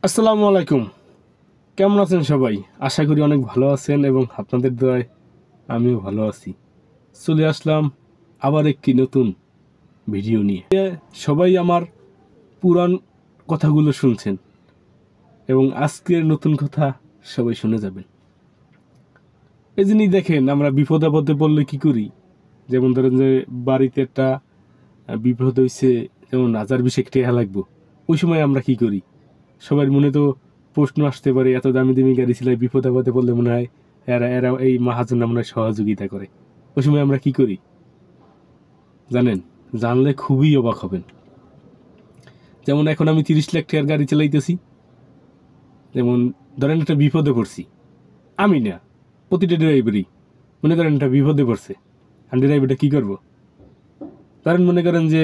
আসসালামু আলাইকুম। কেমন আছেন সবাই? আশা করি অনেক ভালো আছেন এবং আপনাদের দয়ায় আমিও ভালো আছি। চলে আসলাম আবার একটি নতুন ভিডিও নিয়ে। সবাই আমার পুরান কথাগুলো শুনছেন এবং আজকের নতুন কথা সবাই শুনে যাবেন। এই জিনিস দেখেন, আমরা বিপদ আপদে পড়লে কি করি? যেমন ধরেন যে বাড়িতে একটা বিপদ হয়েছে, যেমন 1000-20 টাকা লাগবো, ওই সময় আমরা কি করি? সবার মনে তো প্রশ্ন আসতে পারে, এত দামি দামি গাড়ি ছিল, বিপদ আপদে পড়লে মনে হয় এরা এরা এই মাহাজনরা মনে হয় সহযোগিতা করে। ওই সময় আমরা কি করি জানেন? জানলে খুবই অবাক হবেন। যেমন এখন আমি 30 লাখ টাকার গাড়ি চালাইতেছি, যেমন ধরেন একটা বিপদে পড়ছি, আমি না, প্রতিটা ড্রাইভারই মনে করেন একটা বিপদে পড়ছে, আর ড্রাইভারটা কী করবো? ধরেন মনে করেন যে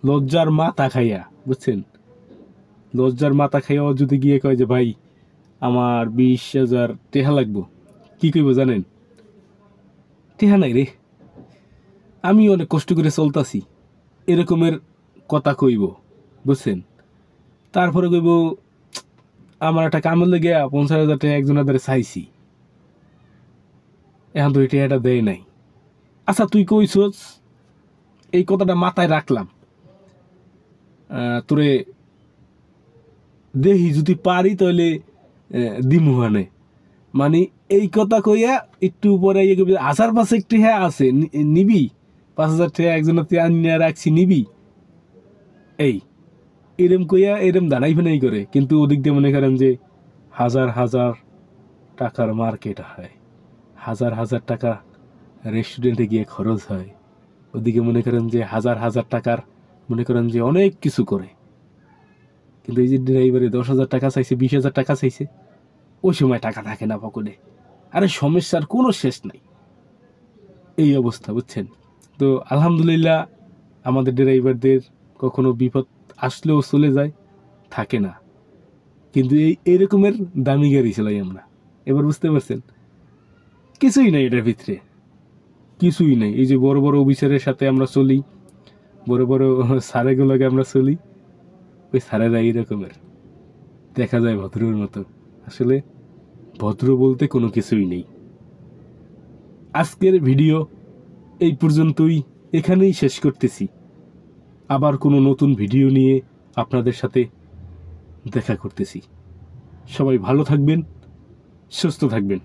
লজ্জার মাথা খাইয়া, বুঝছেন, লজ্জার মাথা খাইয়াও যদি গিয়ে কয় যে ভাই আমার 20,000 টাকা লাগবো, কি কইব জানেন? টাকা নাই রে, আমি অনেক কষ্ট করে চলতাছি, এরকমের কথা কইব, বুঝছেন? তারপরে কইব আমার একটা কামের লেগে 50,000 টাকা একজনের দ্বারা চাইছি, এখন তো এই টাকাটা দেয় নাই। আচ্ছা তুই কইছস, এই কথাটা মাথায় রাখলাম, তোরে দেহি যদি পারি তাহলে দিমুহানে, মানে এই কথা কইয়া একটু পরে ইয়ে করবি, আসার পাশে একটু হ্যাঁ আছে, নিবি 5,000 টাকা একজনের আনিয়া রাখছি, নিবি, এই এরম কইয়া এরম দাঁড়াই ফেনাই করে। কিন্তু ওদিক দিয়ে মনে করেন যে হাজার হাজার টাকার মার্কেট হয়, হাজার হাজার টাকা রেস্টুরেন্টে গিয়ে খরচ হয়, ওদিকে মনে করেন যে হাজার হাজার টাকার মনে করেন যে অনেক কিছু করে। কিন্তু এই যে ড্রাইভারে 10,000 টাকা চাইছে, 20,000 টাকা চাইছে, ওই সময় টাকা থাকে না পকেটে। আরে সমস্যার কোনো শেষ নাই, এই অবস্থা, বুঝছেন? তো আলহামদুলিল্লাহ আমাদের ড্রাইভারদের কখনো বিপদ আসলেও চলে যায়, থাকে না। কিন্তু এইরকমের দামি গাড়ি চালাই আমরা, এবার বুঝতে পারছেন? কিছুই নাই এটার ভিতরে, কিছুই নাই। এই যে বড় বড় অফিসারের সাথে আমরা চলি, বড় বড় সারেগুলোকে আমরা চলি, ওই সারেরা এইরকমের দেখা যায় ভদ্রর মতো, আসলে ভদ্র বলতে কোনো কিছুই নেই। আজকের ভিডিও এই পর্যন্তই, এখানেই শেষ করতেছি। আবার কোনো নতুন ভিডিও নিয়ে আপনাদের সাথে দেখা করতেছি। সবাই ভালো থাকবেন, সুস্থ থাকবেন।